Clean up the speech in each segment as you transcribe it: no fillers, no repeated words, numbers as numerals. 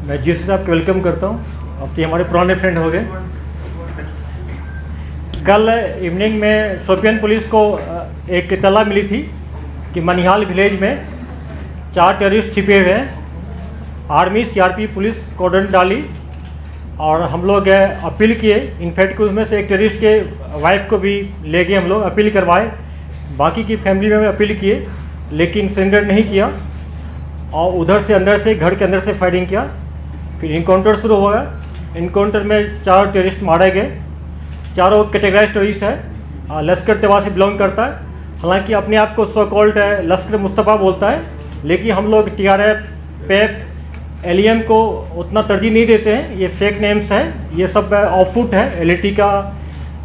मैं जीसू साहब को वेलकम करता हूँ। अब तो हमारे पुराने फ्रेंड हो गए। कल इवनिंग में शोपियान पुलिस को एक इत्तला मिली थी कि मनिहाल विलेज में 4 टेररिस्ट छिपे हुए हैं। आर्मी सीआरपी पुलिस कॉर्डन डाली और हम लोग अपील किए। इनफैक्ट उसमें से एक टेररिस्ट के वाइफ को भी ले गए, हम लोग अपील करवाए। बाकी की फैमिली में अपील किए लेकिन सरेंडर नहीं किया और उधर से अंदर से घर के अंदर से फायरिंग किया। फिर इनकाउंटर शुरू हो गया। इनकाउंटर में 4 टेररिस्ट मारे गए। चारों कैटेगराइज टेररिस्ट है, लश्कर तैयबा से बिलोंग करता है। हालांकि अपने आप को सो कॉल्ड लश्कर मुस्तफ़ा बोलता है, लेकिन हम लोग TRF, PEF, LEM को उतना तरजीह नहीं देते हैं। ये फेक नेम्स हैं, ये सब ऑफुट है, LET का,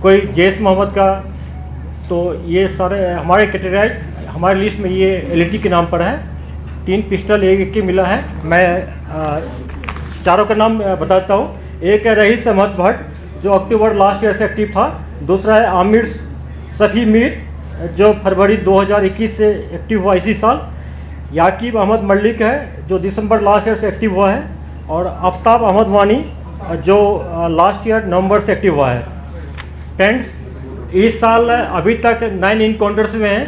कोई जैश मोहम्मद का। तो ये सारे हमारे कैटेगराइज, हमारे लिस्ट में ये LET के नाम पर है। 3 पिस्टल एक के मिला है। मैं चारों का नाम बताता हूँ। एक है रईस अहमद भट्ट जो अक्टूबर लास्ट ईयर से एक्टिव था। दूसरा है आमिर सफ़ी मीर जो फरवरी 2021 से एक्टिव हुआ इसी साल। याकीब अहमद मलिक है जो दिसंबर लास्ट ईयर से एक्टिव हुआ है। और आफ्ताब अहमद वानी जो लास्ट ईयर नवंबर से एक्टिव हुआ है। फ्रेंड्स, इस साल अभी तक 9 इनकाउंटर्स में हैं,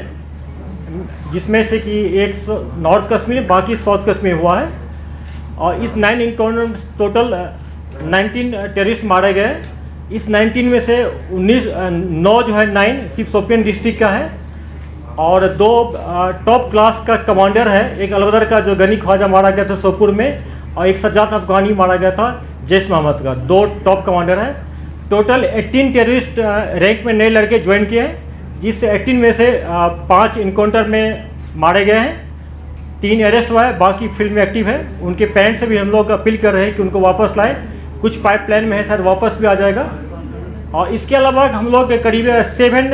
जिसमें से कि एक नॉर्थ कश्मीर बाकी साउथ कश्मीर हुआ है। और इस 9 इनकाउंटर टोटल 19 टेररिस्ट मारे गए। इस 19 में से 9 जो है 9 सिर्फ शोपियान डिस्ट्रिक्ट का है और 2 टॉप क्लास का कमांडर है। एक अलवदर का जो गनी ख्वाजा मारा गया था सोपुर में, और एक सज्जाद अफगानी मारा गया था जैश मोहम्मद का। 2 टॉप कमांडर हैं। टोटल 18 टेररिस्ट रैंक में नए लड़के ज्वाइन किए हैं, जिससे 18 में से 5 इनकाउंटर में मारे गए हैं। 3 अरेस्ट हुआ है, बाकी फील्ड में एक्टिव है। उनके पेरेंट्स से भी हम लोग अपील कर रहे हैं कि उनको वापस लाएं। कुछ पाइपलाइन में है, शायद वापस भी आ जाएगा। और इसके अलावा हम लोग करीब 7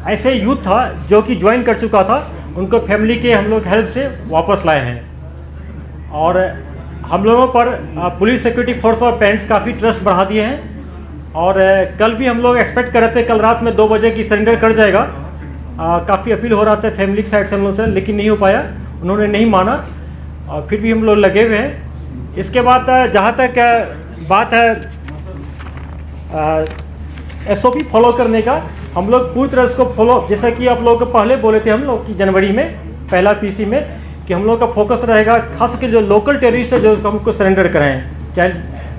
ऐसे यूथ था जो कि ज्वाइन कर चुका था, उनको फैमिली के हम लोग हेल्प से वापस लाए हैं। और हम लोगों पर पुलिस सिक्योरिटी फोर्स और पेरेंट्स काफ़ी ट्रस्ट बढ़ा दिए हैं। और कल भी हम लोग एक्सपेक्ट कर रहे थे कल रात में 2 बजे की सरेंडर कर जाएगा। काफ़ी अपील हो रहा था फैमिली की साइड से हम लोग से, लेकिन नहीं हो पाया, उन्होंने नहीं माना। और फिर भी हम लोग लगे हुए हैं। इसके बाद जहाँ तक बात है SOP फॉलो करने का, हम लोग पूरी तरह इसको फॉलो, जैसा कि आप लोग पहले बोले थे हम लोग कि जनवरी में पहला PC में कि हम लोग का फोकस रहेगा खास करके जो लोकल टेररिस्ट है जो हमको सरेंडर कराएं, चाहे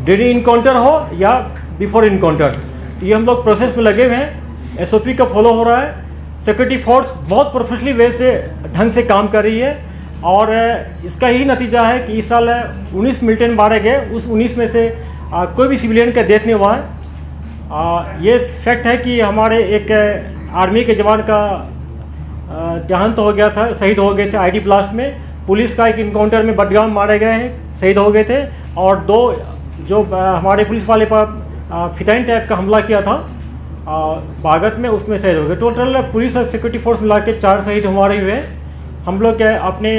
ड्यूरिंग इनकाउंटर हो या बिफोर इनकाउंटर। ये हम लोग प्रोसेस में लगे हुए हैं। SOP का फॉलो हो रहा है। सिक्योरिटी फोर्स बहुत प्रोफेशनली वे से ढंग से काम कर रही है। और इसका यही नतीजा है कि इस साल 19 मिलिटेंट मारे गए। उस 19 में से कोई भी सिविलियन का डेथ नहीं हुआ है। ये फैक्ट है कि हमारे एक आर्मी के जवान का देहांत हो गया था, शहीद हो गए थे ID ब्लास्ट में। पुलिस का एक इनकाउंटर में बदगाम मारे गए हैं, शहीद हो गए थे। और 2 जो हमारे पुलिस वाले पर फिटाइन टाइप का हमला किया था बागत में, उसमें शहीद हो गए। टोटल पुलिस और सिक्योरिटी फोर्स मिला के 4 शहीद हमारे हुए हैं। हम लोग अपने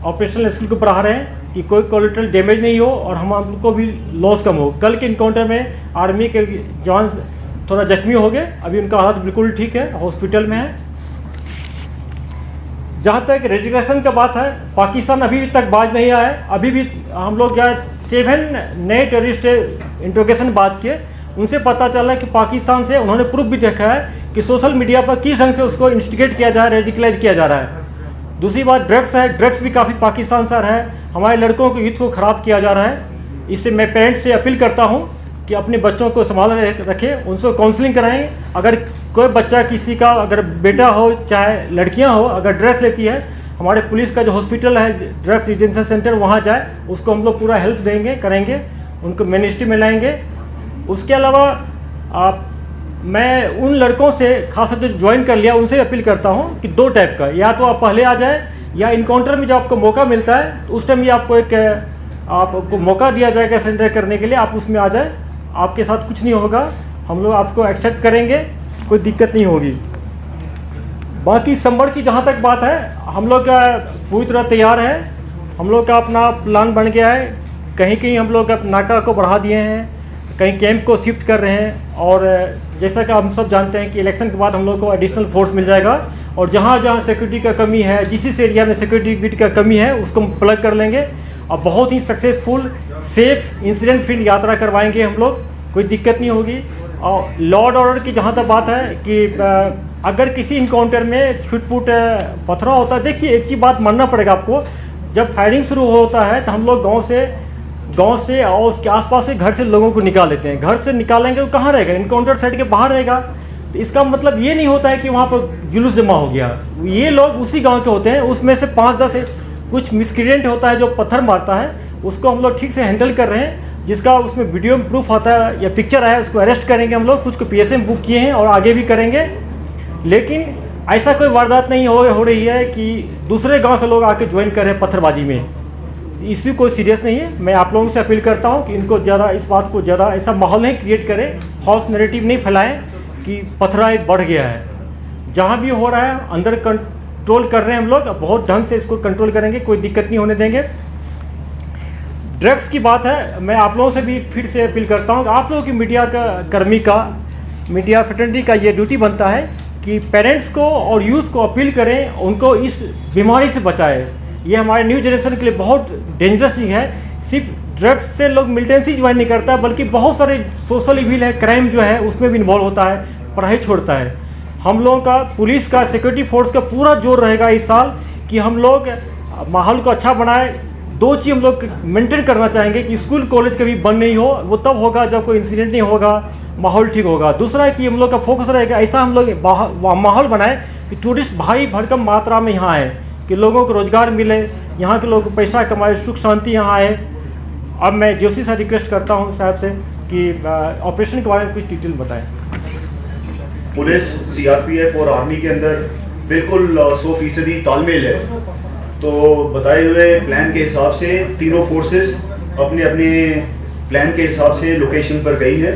ऑपरेशनल स्किल को बढ़ा रहे हैं कि कोई कोलेटरल डैमेज नहीं हो और हम को भी लॉस कम हो। कल के इनकाउंटर में आर्मी के जवान थोड़ा जख्मी हो गए, अभी उनका हालत बिल्कुल ठीक है, हॉस्पिटल में है। जहाँ तक रेजिग्नेशन का बात है, पाकिस्तान अभी तक बाज नहीं आया है। अभी भी हम लोग 7 नए टेररिस्ट इंट्रोगेशन बात किए, उनसे पता चला कि पाकिस्तान से उन्होंने प्रूफ भी देखा है कि सोशल मीडिया पर किस ढंग से उसको इंस्टिगेट किया जा रहा है, रेडिकलाइज किया जा रहा है। दूसरी बात ड्रग्स है, ड्रग्स भी काफ़ी पाकिस्तान से आ रहा है। हमारे लड़कों को यूथ को ख़राब किया जा रहा है। इससे मैं पेरेंट्स से अपील करता हूँ कि अपने बच्चों को संभाल रखें, उनसे काउंसलिंग कराएं। अगर कोई बच्चा किसी का, अगर बेटा हो चाहे लड़कियाँ हो, अगर ड्रग्स लेती है, हमारे पुलिस का जो हॉस्पिटल है ड्रग्स डिटेंशन सेंटर, वहाँ जाए, उसको हम लोग पूरा हेल्प देंगे, करेंगे, उनको मिनिस्ट्री में लाएंगे। उसके अलावा मैं उन लड़कों से खासकर जो ज्वाइन कर लिया उनसे अपील करता हूं कि 2 टाइप का, या तो आप पहले आ जाएं या इनकाउंटर में जब आपको मौका मिलता है तो उस टाइम भी आपको मौका दिया जाएगा सरेंडर करने के लिए, आप उसमें आ जाएं। आपके साथ कुछ नहीं होगा, हम लोग आपको एक्सेप्ट करेंगे, कोई दिक्कत नहीं होगी। बाकी संभल की जहाँ तक बात है, हम लोग पूरी तरह तैयार है। हम लोग का अपना प्लान बन गया है। कहीं कहीं हम लोग नाका को बढ़ा दिए हैं, कहीं कैंप को शिफ्ट कर रहे हैं। और जैसा कि हम सब जानते हैं कि इलेक्शन के बाद हम लोग को एडिशनल फोर्स मिल जाएगा और जहाँ जहाँ सिक्योरिटी का कमी है, जिस एरिया में सिक्योरिटी की का कमी है, उसको हम प्लग कर लेंगे। और बहुत ही सक्सेसफुल सेफ इंसिडेंट फ्री यात्रा करवाएंगे हम लोग, कोई दिक्कत नहीं होगी। और लॉ एंड ऑर्डर की जहाँ तक बात है कि अगर किसी इनकाउंटर में छूट-फूट पथराव होता है, देखिए एक चीज़ बात मानना पड़ेगा आपको, जब फायरिंग शुरू होता है तो हम लोग गांव से और उसके आसपास के घर से लोगों को निकाल लेते हैं। घर से निकालेंगे तो कहाँ रहेगा, इनकाउंटर साइड के बाहर रहेगा। तो इसका मतलब ये नहीं होता है कि वहाँ पर जुलूस जमा हो गया। ये लोग उसी गांव के होते हैं, उसमें से 5-10 कुछ मिसक्रिएंट होता है जो पत्थर मारता है, उसको हम लोग ठीक से हैंडल कर रहे हैं। जिसका उसमें वीडियो में प्रूफ आता है या पिक्चर है, उसको अरेस्ट करेंगे हम लोग। कुछ को पीएसए में बुक किए हैं और आगे भी करेंगे। लेकिन ऐसा कोई वारदात नहीं हो रही है कि दूसरे गांव से लोग आके ज्वाइन कर रहे हैं पत्थरबाजी में। इश्यू कोई सीरियस नहीं है। मैं आप लोगों से अपील करता हूं कि इनको ज़्यादा इस बात को ज़्यादा ऐसा माहौल नहीं क्रिएट करें, फॉल्स नैरेटिव नहीं फैलाएं कि पथराव बढ़ गया है। जहां भी हो रहा है अंदर कंट्रोल कर रहे हैं हम लोग, बहुत ढंग से इसको कंट्रोल करेंगे, कोई दिक्कत नहीं होने देंगे। ड्रग्स की बात है, मैं आप लोगों से भी फिर से अपील करता हूँ, आप लोगों की मीडिया का कर्मी का, मीडिया फ्रेटर्निटी का ये ड्यूटी बनता है कि पेरेंट्स को और यूथ को अपील करें, उनको इस बीमारी से बचाएं। ये हमारे न्यू जनरेशन के लिए बहुत डेंजरस चीज़ है। सिर्फ ड्रग्स से लोग मिलिटेंसी ज्वाइन नहीं करता, बल्कि बहुत सारे सोशल इविल है, क्राइम जो है उसमें भी इन्वॉल्व होता है, पढ़ाई छोड़ता है। हम लोगों का पुलिस का, सिक्योरिटी फोर्स का पूरा जोर रहेगा इस साल कि हम लोग माहौल को अच्छा बनाए। 2 चीज़ हम लोग मेंटेन करना चाहेंगे कि स्कूल कॉलेज कभी बंद नहीं हो, वो तब होगा जब कोई इंसिडेंट नहीं होगा, माहौल ठीक होगा। दूसरा है कि हम लोग का फोकस रहेगा, ऐसा हम लोग माहौल बनाए कि टूरिस्ट भारी भरकम मात्रा में यहाँ आए, कि लोगों को रोज़गार मिले, यहाँ के लोग पैसा कमाए, सुख शांति यहाँ आए। अब मैं जोशी से रिक्वेस्ट करता हूँ साहब से कि ऑपरेशन के बारे में कुछ डिटेल बताएं। पुलिस, सीआरपीएफ और आर्मी के अंदर बिल्कुल 100% तालमेल है। तो बताए हुए प्लान के हिसाब से तीनों फोर्सेस अपने अपने प्लान के हिसाब से लोकेशन पर गई है।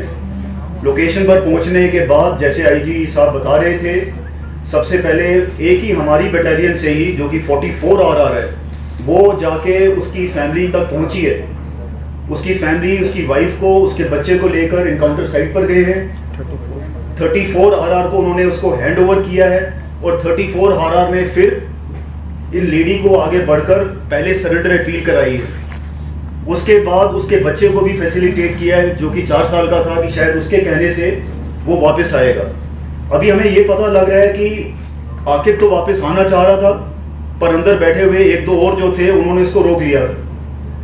लोकेशन पर पहुंचने के बाद जैसे आईजी साहब बता रहे थे, सबसे पहले एक ही हमारी बटालियन से ही जो कि 44 RR है, वो जाके उसकी फैमिली तक पहुंची है। उसकी फैमिली, उसकी वाइफ को, उसके बच्चे को लेकर इनकाउंटर साइट पर गए हैं। 34 RR को उन्होंने उसको हैंड ओवर किया है और 34 RR में फिर इन लेडी को आगे बढ़कर पहले सरेंडर अपील कराई है। उसके बाद उसके बच्चे को भी फैसिलिटेट किया है जो कि 4 साल का था, कि शायद उसके कहने से वो वापस आएगा। अभी हमें ये पता लग रहा है कि आकिब तो वापस आना चाह रहा था, पर अंदर बैठे हुए 1-2 और जो थे उन्होंने इसको रोक लिया।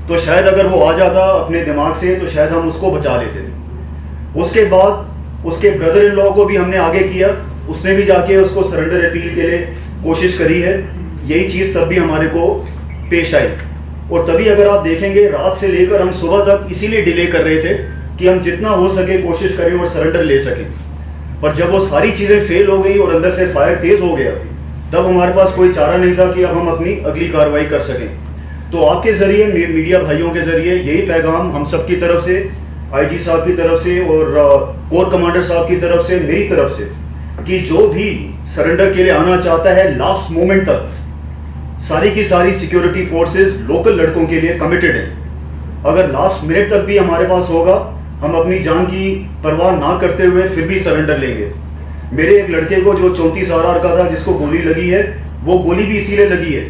तो शायद अगर वो आ जाता अपने दिमाग से तो शायद हम उसको बचा लेते। उसके बाद उसके ब्रदर इन लॉ को भी हमने आगे किया, उसने भी जाके उसको सरेंडर अपील के लिए कोशिश करी है। यही चीज़ तब भी हमारे को पेश आई। और तभी अगर आप देखेंगे रात से लेकर हम सुबह तक इसीलिए डिले कर रहे थे कि हम जितना हो सके कोशिश करें और सरेंडर ले सकें। पर जब वो सारी चीज़ें फेल हो गई और अंदर से फायर तेज हो गया, तब हमारे पास कोई चारा नहीं था कि अब हम अपनी अगली कार्रवाई कर सकें। तो आपके ज़रिए, मीडिया भाइयों के ज़रिए यही पैगाम हम सब की तरफ से, आईजी साहब की तरफ से और कोर कमांडर साहब की तरफ से, मेरी तरफ से, कि जो भी सरेंडर के लिए आना चाहता है लास्ट मोमेंट तक, सारी की सारी सिक्योरिटी फोर्सेस लोकल लड़कों के लिए कमिटेड हैं। अगर लास्ट मिनट तक भी हमारे पास होगा, हम अपनी जान की परवाह ना करते हुए फिर भी सरेंडर लेंगे। मेरे एक लड़के को जो 34 RR का था, जिसको गोली लगी है, वो गोली भी इसीलिए लगी है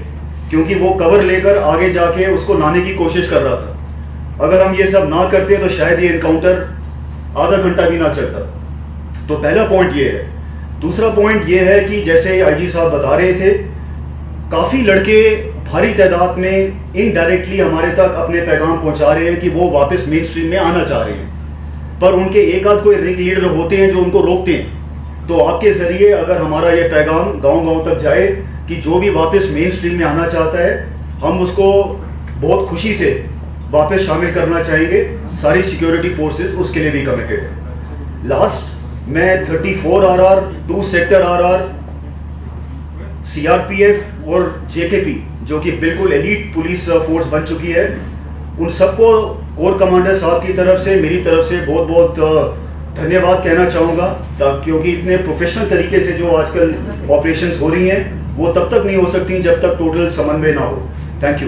क्योंकि वो कवर लेकर आगे जाके उसको लाने की कोशिश कर रहा था। अगर हम ये सब ना करते तो शायद ये एनकाउंटर आधा घंटा भी ना चलता। तो पहला पॉइंट ये है। दूसरा पॉइंट ये है कि जैसे आईजी साहब बता रहे थे, काफ़ी लड़के भारी तादाद में इनडायरेक्टली हमारे तक अपने पैगाम पहुंचा रहे हैं कि वो वापस मेन स्ट्रीम में आना चाह रहे हैं, पर उनके एक आध कोई रिंग लीडर होते हैं जो उनको रोकते हैं। तो आपके ज़रिए अगर हमारा ये पैगाम गांव-गांव तक जाए कि जो भी वापस मेन स्ट्रीम में आना चाहता है, हम उसको बहुत खुशी से वापस शामिल करना चाहेंगे। सारी सिक्योरिटी फोर्सेस उसके लिए भी कमिटेड है। लास्ट मैं 34 RR, 2 सेक्टर RR, सीआरपीएफ और जेकेपी जो कि बिल्कुल एलीट पुलिस फोर्स बन चुकी है, उन सबको कोर कमांडर साहब की तरफ से, मेरी तरफ से बहुत बहुत धन्यवाद कहना चाहूँगा, क्योंकि इतने प्रोफेशनल तरीके से जो आजकल ऑपरेशंस हो रही हैं वो तब तक नहीं हो सकती जब तक टोटल समन्वय ना हो। Thank you.